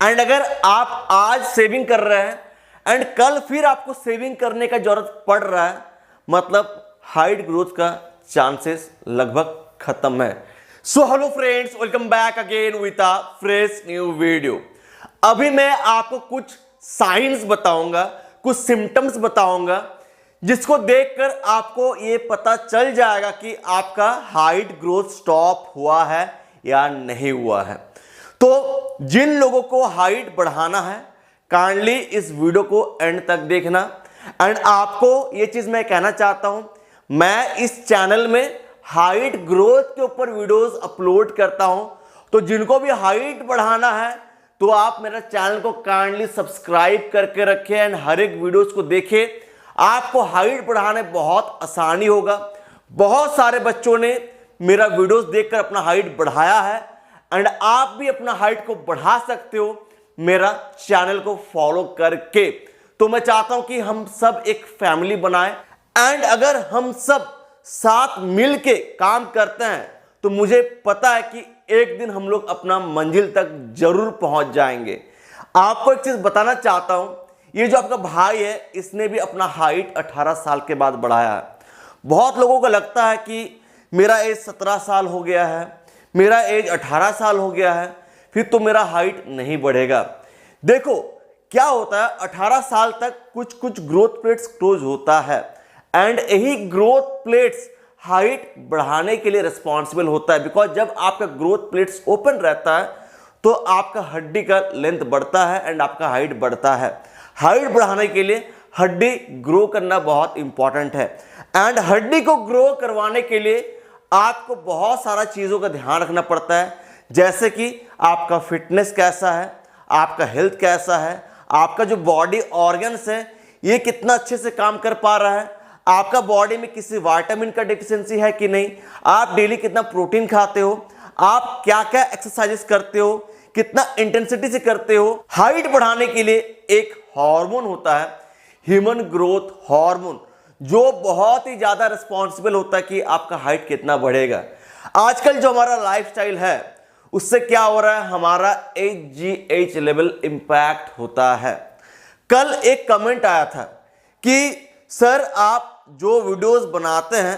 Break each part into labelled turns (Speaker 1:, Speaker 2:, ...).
Speaker 1: And अगर आप आज सेविंग कर रहे हैं एंड कल फिर आपको सेविंग करने का जरूरत पड़ रहा है, मतलब हाइट ग्रोथ का चांसेस लगभग खत्म है। So hello friends, welcome back again with a fresh new video. अभी मैं आपको कुछ साइंस बताऊंगा, कुछ सिम्टम्स बताऊंगा, जिसको देखकर आपको ये पता चल जाएगा कि आपका हाइट ग्रोथ स्टॉप हुआ है या नहीं हुआ है। तो जिन लोगों को हाइट बढ़ाना है, काइंडली इस वीडियो को एंड तक देखना। एंड आपको ये चीज मैं कहना चाहता हूं, मैं इस चैनल में हाइट ग्रोथ के ऊपर वीडियोस अपलोड करता हूं। तो जिनको भी हाइट बढ़ाना है तो आप मेरा चैनल को काइंडली सब्सक्राइब करके रखें एंड हर एक वीडियोस को देखें। आपको हाइट बढ़ाने बहुत आसानी होगा। बहुत सारे बच्चों ने मेरा वीडियोस देखकर अपना हाइट बढ़ाया है एंड आप भी अपना हाइट को बढ़ा सकते हो मेरा चैनल को फॉलो करके। तो मैं चाहता हूं कि हम सब एक फैमिली बनाएं एंड अगर हम सब साथ मिलके काम करते हैं तो मुझे पता है कि एक दिन हम लोग अपना मंजिल तक जरूर पहुंच जाएंगे। आपको एक चीज बताना चाहता हूं, ये जो आपका भाई है इसने भी अपना हाइट 18 साल के बाद बढ़ाया है। बहुत लोगों को लगता है कि मेरा एज 17 साल हो गया है, मेरा एज 18 साल हो गया है, फिर तो मेरा हाइट नहीं बढ़ेगा। देखो क्या होता है, 18 साल तक कुछ कुछ ग्रोथ प्लेट्स क्लोज होता है एंड यही ग्रोथ प्लेट्स हाइट बढ़ाने के लिए रिस्पॉन्सिबल होता है। बिकॉज जब आपका ग्रोथ प्लेट्स ओपन रहता है तो आपका हड्डी का लेंथ बढ़ता है एंड आपका हाइट बढ़ता है। हाइट बढ़ाने के लिए हड्डी ग्रो करना बहुत इंपॉर्टेंट है एंड हड्डी को ग्रो करवाने के लिए आपको बहुत सारा चीज़ों का ध्यान रखना पड़ता है, जैसे कि आपका फिटनेस कैसा है, आपका हेल्थ कैसा है, आपका जो बॉडी ऑर्गन्स है ये कितना अच्छे से काम कर पा रहा है, आपका बॉडी में किसी विटामिन का डेफिशिएंसी है कि नहीं, आप डेली कितना प्रोटीन खाते हो, आप क्या क्या एक्सरसाइजेस करते हो, कितना इंटेंसिटी से करते हो। हाइट बढ़ाने के लिए एक हार्मोन होता है, ह्यूमन ग्रोथ हार्मोन, जो बहुत ही ज्यादा रिस्पॉन्सिबल होता है कि आपका हाइट कितना बढ़ेगा। आजकल जो हमारा लाइफस्टाइल है उससे क्या हो रहा है, हमारा HGH लेवल इंपैक्ट होता है। कल एक कमेंट आया था कि सर आप जो वीडियोस बनाते हैं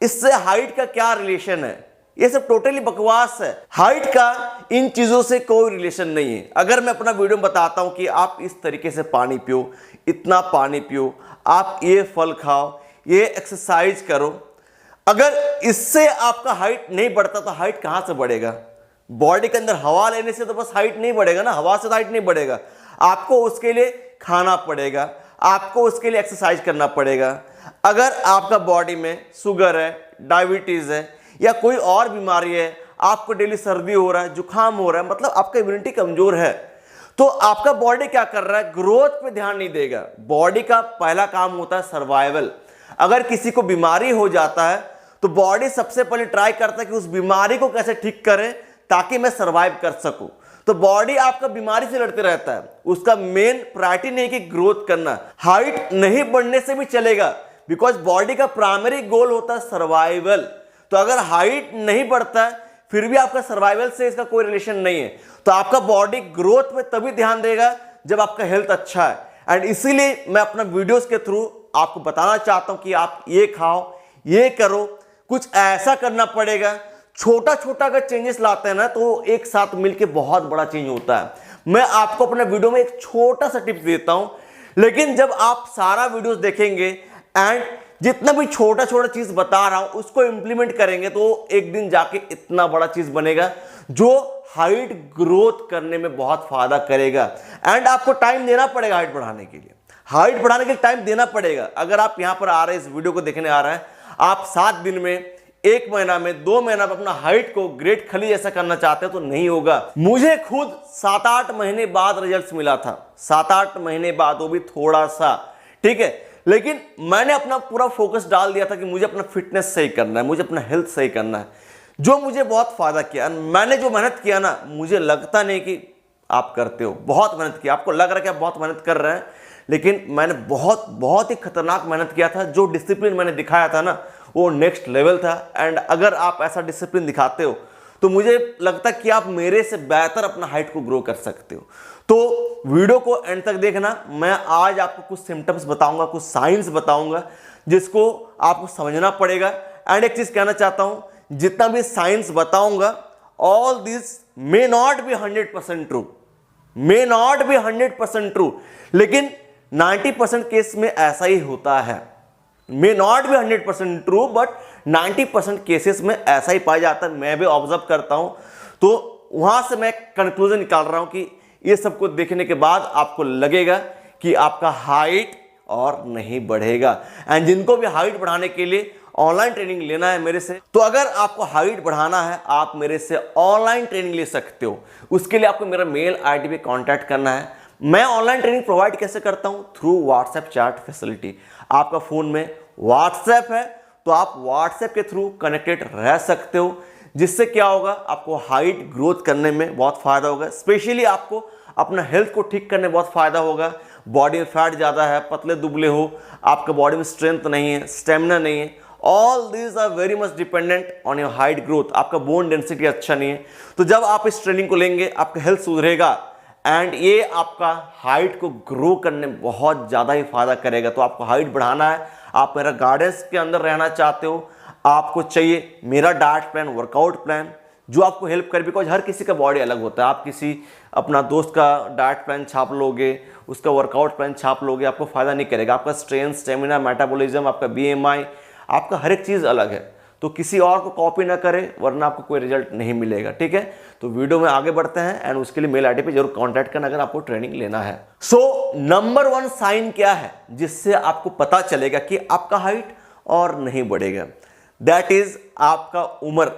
Speaker 1: इससे हाइट का क्या रिलेशन है। ये सब टोटली बकवास है। हाइट का इन चीजों से कोई रिलेशन नहीं है। अगर मैं अपना वीडियो में बताता हूं कि आप इस तरीके से पानी पियो, इतना पानी पियो, आप ये फल खाओ, ये एक्सरसाइज करो, अगर इससे आपका हाइट नहीं बढ़ता तो हाइट कहां से बढ़ेगा। बॉडी के अंदर हवा लेने से तो बस हाइट नहीं बढ़ेगा ना, हवा से तो हाइट नहीं बढ़ेगा। आपको उसके लिए खाना पड़ेगा, आपको उसके लिए एक्सरसाइज करना पड़ेगा। अगर आपका बॉडी में शुगर है, डायबिटीज है या कोई और बीमारी है, आपको डेली सर्दी हो रहा है, जुकाम हो रहा है, मतलब आपका इम्यूनिटी कमजोर है, तो आपका बॉडी क्या कर रहा है, ग्रोथ पे ध्यान नहीं देगा। बॉडी का पहला काम होता है सर्वाइवल। अगर किसी को बीमारी हो जाता है तो बॉडी सबसे पहले ट्राई करता है कि उस बीमारी को कैसे ठीक करें ताकि मैं सर्वाइव कर सकूं। तो बॉडी आपका बीमारी से लड़ते रहता है, उसका मेन प्रायोरिटी नहीं कि ग्रोथ करना। हाइट नहीं बढ़ने से भी चलेगा, बिकॉज बॉडी का प्राइमरी गोल होता है सर्वाइवल। तो अगर हाइट नहीं बढ़ता है फिर भी आपका सर्वाइवल से इसका कोई रिलेशन नहीं है, तो आपका बॉडी ग्रोथ में तभी ध्यान देगा जब आपका हेल्थ अच्छा है। एंड इसीलिए मैं अपना वीडियोस के थ्रू आपको बताना चाहता हूं कि आप ये खाओ, ये करो, कुछ ऐसा करना पड़ेगा। छोटा छोटा अगर चेंजेस लाते हैं ना तो एक साथ मिलके बहुत बड़ा चेंज होता है। मैं आपको अपने वीडियो में एक छोटा सा टिप्स देता हूं, लेकिन जब आप सारा वीडियोस देखेंगे एंड जितना भी छोटा छोटा चीज बता रहा हूं उसको इंप्लीमेंट करेंगे तो एक दिन जाके इतना बड़ा चीज बनेगा जो हाइट ग्रोथ करने में बहुत फायदा करेगा। एंड आपको टाइम देना पड़ेगा हाइट बढ़ाने के लिए। हाइट बढ़ाने के लिए टाइम देना पड़ेगा। अगर आप यहां पर आ रहे हैं, इस वीडियो को देखने आ रहे हैं, आप 7 दिन में, 1 महीना में, 2 महीना में अपना हाइट को ग्रेट खली जैसा करना चाहते हैं तो नहीं होगा। मुझे खुद 7-8 महीने बाद रिजल्ट्स मिला था, 7-8 महीने बाद, वो भी थोड़ा सा, ठीक है। लेकिन मैंने अपना पूरा फोकस डाल दिया था कि मुझे अपना फिटनेस सही करना है, मुझे अपना हेल्थ सही करना है, जो मुझे बहुत फायदा किया। मैंने जो मेहनत किया ना, मुझे लगता नहीं कि आप करते हो। बहुत मेहनत किया, आपको लग रहा है कि आप बहुत मेहनत कर रहे हैं, लेकिन मैंने बहुत ही खतरनाक मेहनत किया था। जो डिसिप्लिन मैंने दिखाया था ना वो नेक्स्ट लेवल था। एंड अगर आप ऐसा डिसिप्लिन दिखाते हो तो मुझे लगता है कि आप मेरे से बेहतर अपना हाइट को ग्रो कर सकते हो। तो वीडियो को एंड तक देखना। मैं आज आपको कुछ सिम्टम्स बताऊंगा, कुछ साइंस बताऊंगा जिसको आपको समझना पड़ेगा। एंड एक चीज कहना चाहता हूं, जितना भी साइंस बताऊंगा, all this may not be 100% true, may not be 100% true, लेकिन 90% केस में ऐसा ही होता है। May not be 100% true, but 90% cases में ऐसा ही पाया जाता है। मैं भी ऑब्जर्व करता हूं, तो वहां से मैं कंक्लूजन निकाल रहा हूं कि ये सब कुछ देखने के बाद आपको लगेगा कि आपका हाइट और नहीं बढ़ेगा। एंड जिनको भी हाइट बढ़ाने के लिए ऑनलाइन ट्रेनिंग लेना है मेरे से, तो अगर आपको हाइट बढ़ाना है आप मेरे से ऑनलाइन ट्रेनिंग ले सकते हो। उसके लिए आपको मेरा मेल आईडी पे कांटेक्ट करना है। मैं ऑनलाइन ट्रेनिंग प्रोवाइड कैसे करता हूं? Through WhatsApp chat facility. आपका फोन में व्हाट्सएप है तो आप व्हाट्सएप के थ्रू कनेक्टेड रह सकते हो, जिससे क्या होगा, आपको हाइट ग्रोथ करने में बहुत फायदा होगा। स्पेशली आपको अपना हेल्थ को ठीक करने में बहुत फायदा होगा। बॉडी में फैट ज़्यादा है, पतले दुबले हो, आपका बॉडी में स्ट्रेंथ नहीं है, स्टेमिना नहीं है, all these are very much dependent on your height growth. आपका बोन डेंसिटी अच्छा नहीं है, तो जब आप इस ट्रेनिंग को लेंगे आपका हेल्थ सुधरेगा एंड ये आपका हाइट को ग्रो करने में बहुत ज़्यादा ही फायदा करेगा। तो आपको हाइट बढ़ाना है, आप मेरा गाइडेंस के अंदर रहना चाहते हो, आपको चाहिए मेरा डाइट प्लान, वर्कआउट प्लान जो आपको हेल्प करे। बिकॉज हर किसी का बॉडी अलग होता है। आप किसी अपना दोस्त का डाइट प्लान छाप लोगे, उसका वर्कआउट प्लान छाप लोगे, आपको फायदा नहीं करेगा। आपका स्ट्रेंथ, स्टेमिना, मेटाबॉलिज्म, आपका BMI, आपका हर एक चीज़ अलग है। तो किसी और को कॉपी ना करें, वरना आपको कोई रिजल्ट नहीं मिलेगा। ठीक है, तो वीडियो में आगे बढ़ते हैं एंड उसके लिए मेल आईडी पे जरूर कांटेक्ट करना अगर आपको ट्रेनिंग लेना है। सो नंबर 1 साइन क्या है जिससे आपको पता चलेगा कि आपका हाइट और नहीं बढ़ेगा? दैट इज आपका उम्र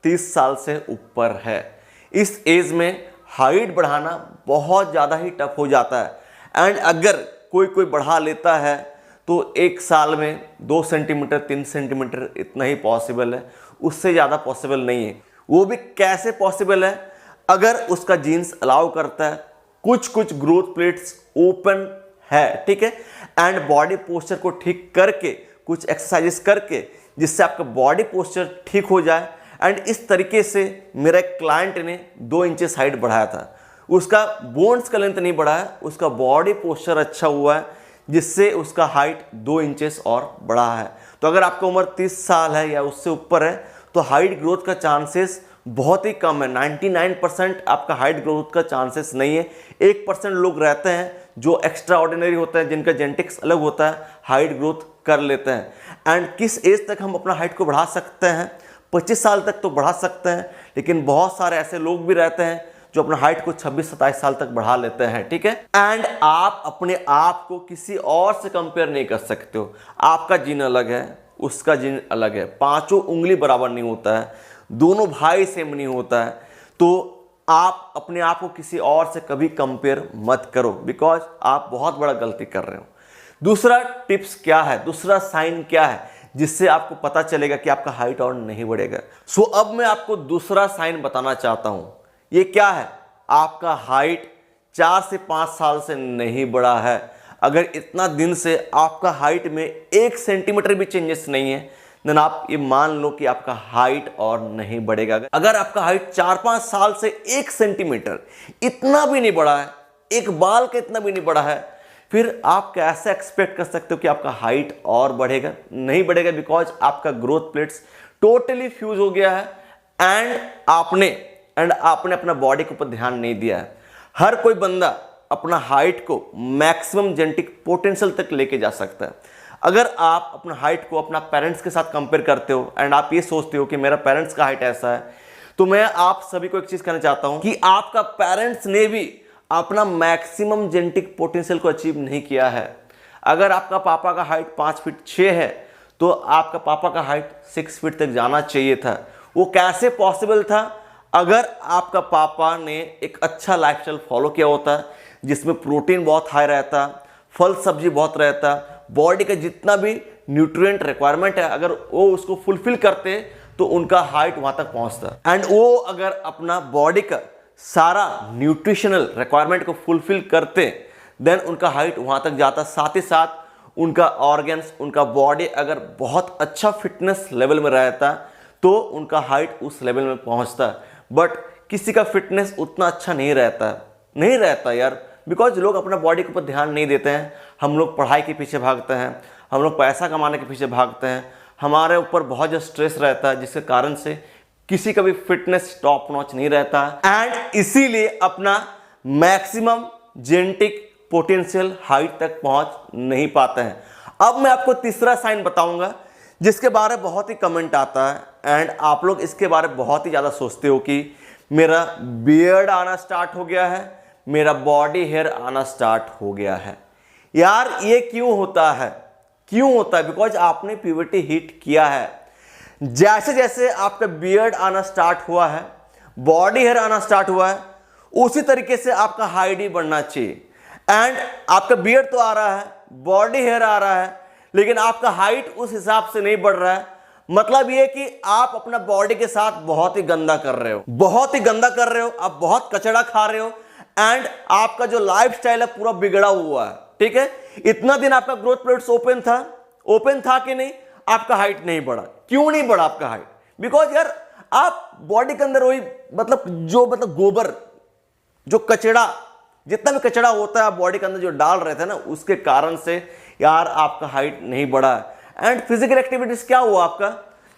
Speaker 1: 30 साल से ऊपर है। इस एज में हाइट बढ़ाना बहुत ज़्यादा ही टफ हो जाता है। एंड अगर कोई बढ़ा लेता है तो 1 साल में 2 सेंटीमीटर 3 सेंटीमीटर इतना ही पॉसिबल है, उससे ज़्यादा पॉसिबल नहीं है। वो भी कैसे पॉसिबल है? अगर उसका जीन्स अलाउ करता है, कुछ ग्रोथ प्लेट्स ओपन है, ठीक है, एंड बॉडी पोस्चर को ठीक करके, कुछ एक्सरसाइजेस करके, जिससे आपका बॉडी पोस्चर ठीक हो जाए। एंड इस तरीके से मेरा एक क्लाइंट ने 2 इंचेस हाइट बढ़ाया था। उसका बोन्स का लेंथ नहीं बढ़ा है, उसका बॉडी पोस्चर अच्छा हुआ है, जिससे उसका हाइट 2 इंचेस और बढ़ा है। तो अगर आपका उम्र 30 साल है या उससे ऊपर है तो हाइट ग्रोथ का चांसेस बहुत ही कम है। 99% आपका हाइट ग्रोथ का चांसेस नहीं है। 1% लोग रहते हैं जो एक्स्ट्रा ऑर्डिनरी होते हैं, जिनका जेनेटिक्स अलग होता है, हाइट ग्रोथ कर लेते हैं। एंड किस एज तक हम अपना हाइट को बढ़ा सकते हैं? 25 साल तक तो बढ़ा सकते हैं, लेकिन बहुत सारे ऐसे लोग भी रहते हैं जो अपना हाइट को 26-27 साल तक बढ़ा लेते हैं। ठीक है, एंड आप अपने आप को किसी और से कंपेयर नहीं कर सकते हो। आपका जीन अलग है, उसका जीन अलग है, 5 उंगली बराबर नहीं होता है, दोनों भाई सेम नहीं होता है। तो आप अपने आप को किसी और से कभी कंपेयर मत करो, बिकॉज आप बहुत बड़ा गलती कर रहे हो। दूसरा टिप्स क्या है, दूसरा साइन क्या है जिससे आपको पता चलेगा कि आपका हाइट और नहीं बढ़ेगा? सो अब मैं आपको दूसरा साइन बताना चाहता हूं। ये क्या है? आपका हाइट 4 से 5 साल से नहीं बढ़ा है। अगर इतना दिन से आपका हाइट में 1 सेंटीमीटर भी चेंजेस नहीं है, देन आप ये मान लो कि आपका हाइट और नहीं बढ़ेगा। अगर आपका हाइट 4-5 साल से 1 सेंटीमीटर इतना भी नहीं बढ़ा है, एक बाल का इतना भी नहीं बढ़ा है, फिर आप कैसे एक्सपेक्ट कर सकते हो कि आपका हाइट और बढ़ेगा? नहीं बढ़ेगा, बिकॉज आपका ग्रोथ प्लेट्स टोटली फ्यूज हो गया है एंड आपने अपना बॉडी के ऊपर ध्यान नहीं दिया है। हर कोई बंदा अपना हाइट को मैक्सिमम जेनेटिक पोटेंशियल तक लेके जा सकता है। अगर आप अपना हाइट को अपना पेरेंट्स के साथ कंपेयर करते हो एंड आप ये सोचते हो कि मेरा पेरेंट्स का हाइट ऐसा है, तो मैं आप सभी को एक चीज कहना चाहता हूं कि आपका पेरेंट्स ने भी अपना मैक्सिमम जेनेटिक पोटेंशियल को अचीव नहीं किया है। अगर आपका पापा का हाइट 5 फीट 6 है तो आपका पापा का हाइट 6 फीट तक जाना चाहिए था। वो कैसे पॉसिबल था? अगर आपका पापा ने एक अच्छा लाइफस्टाइल फॉलो किया होता जिसमें प्रोटीन बहुत हाई रहता, फल सब्जी बहुत रहता, बॉडी का जितना भी न्यूट्रिएंट रिक्वायरमेंट है अगर वो उसको फुलफिल करते तो उनका हाइट वहां तक पहुंचता। एंड वो अगर अपना बॉडी का सारा न्यूट्रिशनल रिक्वायरमेंट को फुलफिल करते देन उनका हाइट वहां तक जाता। साथ ही साथ उनका ऑर्गन्स, उनका बॉडी अगर बहुत अच्छा फिटनेस लेवल में रहता तो उनका हाइट उस लेवल में पहुंचता है। बट किसी का फिटनेस उतना अच्छा नहीं रहता यार, बिकॉज लोग अपना बॉडी के ऊपर ध्यान नहीं देते हैं। हम लोग पढ़ाई के पीछे भागते हैं, हम लोग पैसा कमाने के पीछे भागते हैं, हमारे ऊपर बहुत ज़्यादा स्ट्रेस रहता है, जिसके कारण से किसी का भी फिटनेस टॉप नॉच नहीं रहता एंड इसीलिए अपना मैक्सिमम जेनेटिक पोटेंशियल हाइट तक पहुंच नहीं पाते हैं। अब मैं आपको तीसरा साइन बताऊंगा जिसके बारे में बहुत ही कमेंट आता है एंड आप लोग इसके बारे में बहुत ही ज़्यादा सोचते हो कि मेरा बियर्ड आना स्टार्ट हो गया है, मेरा बॉडी हेयर आना स्टार्ट हो गया है। यार ये क्यों होता है? बिकॉज आपने प्यूबर्टी हिट किया है। जैसे जैसे आपका बियर्ड आना स्टार्ट हुआ है, बॉडी हेयर आना स्टार्ट हुआ है, उसी तरीके से आपका हाइट ही बढ़ना चाहिए। एंड आपका बियर्ड तो आ रहा है, बॉडी हेयर आ रहा है, लेकिन आपका हाइट उस हिसाब से नहीं बढ़ रहा है। मतलब ये कि आप अपना बॉडी के साथ बहुत ही गंदा कर रहे हो, आप बहुत कचड़ा खा रहे हो एंड आपका जो लाइफस्टाइल है पूरा बिगड़ा हुआ है। ठीक है, इतना दिन आपका ग्रोथ प्लेट्स ओपन था कि नहीं, आपका हाइट नहीं बढ़ा। क्यों नहीं बढ़ा आपका हाइट? बिकॉज यार आप बॉडी के अंदर वही मतलब गोबर, जो कचड़ा, जितना भी कचड़ा होता है आप बॉडी के अंदर जो डाल रहे थे ना, उसके कारण से यार आपका हाइट नहीं बढ़ा। एंड फिजिकल एक्टिविटीज क्या हुआ आपका?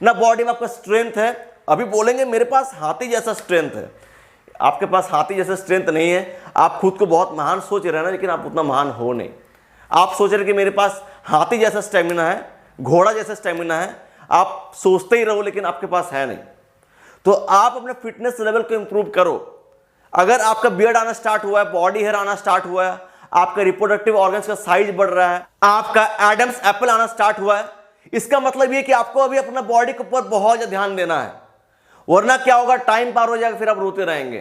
Speaker 1: ना बॉडी में आपका स्ट्रेंथ है। अभी बोलेंगे मेरे पास हाथी जैसा स्ट्रेंथ है, आपके पास हाथी जैसा स्ट्रेंथ नहीं है। आप खुद को बहुत महान सोच रहे हैं ना, लेकिन आप उतना महान हो नहीं। आप सोच रहे कि मेरे पास हाथी जैसा स्टेमिना है, घोड़ा जैसा स्टेमिना है, आप सोचते ही रहो लेकिन आपके पास है नहीं। तो आप अपने फिटनेस लेवल को इंप्रूव करो। अगर आपका बियर्ड आना स्टार्ट हुआ है, बॉडी हेयर आना स्टार्ट हुआ है, आपका रिप्रोडक्टिव ऑर्गन्स का साइज बढ़ रहा है, आपका एडम्स एप्पल आना स्टार्ट हुआ है, इसका मतलब ये कि आपको अभी अपना बॉडी के ऊपर बहुत ज्यादा ध्यान देना है। वरना क्या होगा, टाइम पार हो जाएगा, फिर आप रोते रहेंगे।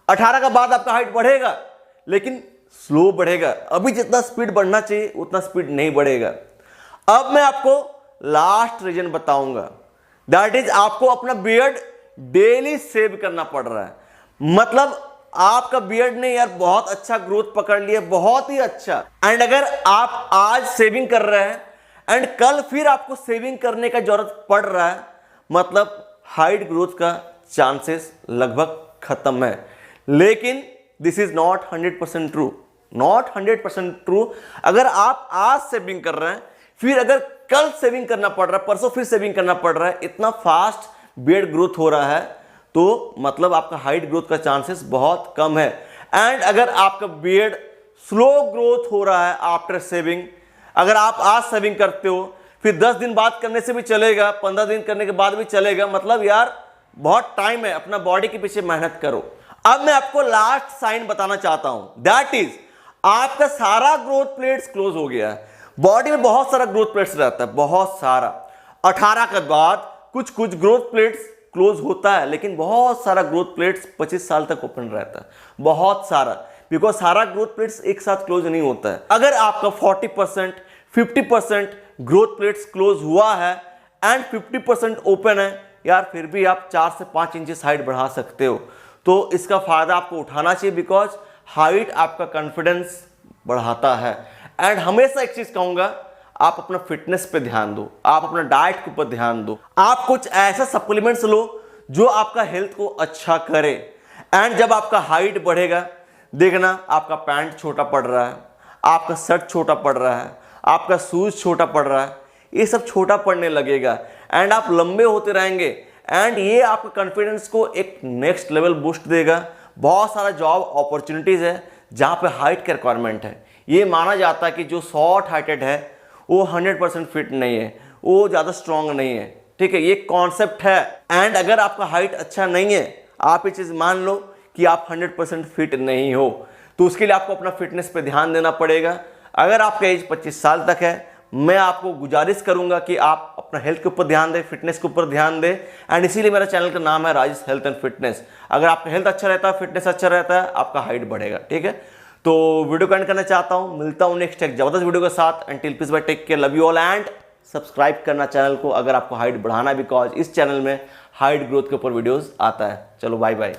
Speaker 1: 18 का बाद आपका हाइट बढ़ेगा लेकिन स्लो बढ़ेगा। अभी जितना स्पीड बढ़ना चाहिए उतना स्पीड नहीं बढ़ेगा। अब मैं आपको लास्ट रीजन बताऊंगा, दैट इज आपको अपना बियर्ड डेली सेव करना पड़ रहा है। मतलब आपका बियर्ड ने यार बहुत अच्छा ग्रोथ पकड़ लिया, बहुत ही अच्छा। एंड अगर आप आज सेविंग कर रहे हैं एंड कल फिर आपको सेविंग करने का जरूरत पड़ रहा है, मतलब हाइट ग्रोथ का चांसेस लगभग खत्म है। लेकिन दिस इज नॉट 100% ट्रू। अगर आप आज सेविंग कर रहे हैं, फिर अगर कल सेविंग करना पड़ रहा है, परसों फिर सेविंग करना पड़ रहा है, इतना फास्ट बियर्ड ग्रोथ हो रहा है, तो मतलब आपका हाइट ग्रोथ का चांसेस बहुत कम है। एंड अगर आपका बियर्ड स्लो ग्रोथ हो रहा है आफ्टर सेविंग, अगर आप आज सेविंग करते हो, फिर 10 दिन बाद करने से भी चलेगा, 15 दिन करने के बाद भी चलेगा, मतलब यार बहुत टाइम है, अपना बॉडी के पीछे मेहनत करो। अब मैं आपको लास्ट साइन बताना चाहता हूं, दैट इज आपका सारा ग्रोथ प्लेट्स क्लोज हो गया है। बॉडी में बहुत सारा ग्रोथ प्लेट्स रहता है, बहुत सारा। 18 के बाद कुछ ग्रोथ प्लेट्स क्लोज होता है, लेकिन बहुत सारा ग्रोथ प्लेट्स 25 साल तक ओपन रहता है, बहुत सारा। बिकॉज सारा ग्रोथ प्लेट्स एक साथ क्लोज नहीं होता है। अगर आपका 40% 50% ग्रोथ प्लेट्स क्लोज हुआ है एंड 50% ओपन है, यार फिर भी आप 4 से 5 इंचेस हाइट बढ़ा सकते हो। तो इसका फायदा आपको उठाना चाहिए, बिकॉज हाइट आपका कॉन्फिडेंस बढ़ाता है। एंड हमेशा एक चीज कहूंगा, आप अपना फिटनेस पे ध्यान दो, आप अपना डाइट के ऊपर ध्यान दो, आप कुछ ऐसा सप्लीमेंट्स लो जो आपका हेल्थ को अच्छा करे। एंड जब आपका हाइट बढ़ेगा, देखना आपका पैंट छोटा पड़ रहा है, आपका शर्ट छोटा पड़ रहा है, आपका शूज छोटा पड़ रहा है, ये सब छोटा पड़ने लगेगा एंड आप लंबे होते रहेंगे। एंड ये आपके कॉन्फिडेंस को एक नेक्स्ट लेवल बूस्ट देगा। बहुत सारा जॉब अपॉर्चुनिटीज है जहाँ पे हाइट का रिक्वायरमेंट है। ये माना जाता है कि जो शॉर्ट हाइटेड है वो 100% फिट नहीं है, वो ज़्यादा स्ट्रॉन्ग नहीं है। ठीक है, ये कॉन्सेप्ट है। एंड अगर आपका हाइट अच्छा नहीं है, आप ये चीज़ मान लो कि आप 100% फिट नहीं हो, तो उसके लिए आपको अपना फिटनेस पे ध्यान देना पड़ेगा। अगर आपका एज 25 साल तक है, मैं आपको गुजारिश करूंगा कि आप अपना हेल्थ के ऊपर ध्यान दें, फिटनेस के ऊपर ध्यान दें। एंड इसीलिए मेरा चैनल का नाम है राजेश हेल्थ एंड फिटनेस। अगर आपका हेल्थ अच्छा रहता है, फिटनेस अच्छा रहता है, आपका हाइट बढ़ेगा। ठीक है, तो वीडियो को एंड करना चाहता हूं, मिलता हूं नेक्स्ट एक जबरदस्त वीडियो के साथ। Until peace bye, take care, love you all. And subscribe करना चैनल को अगर आपको हाइट बढ़ाना है, बिकॉज इस चैनल में हाइट ग्रोथ के ऊपर वीडियोस आता है। चलो बाय बाय।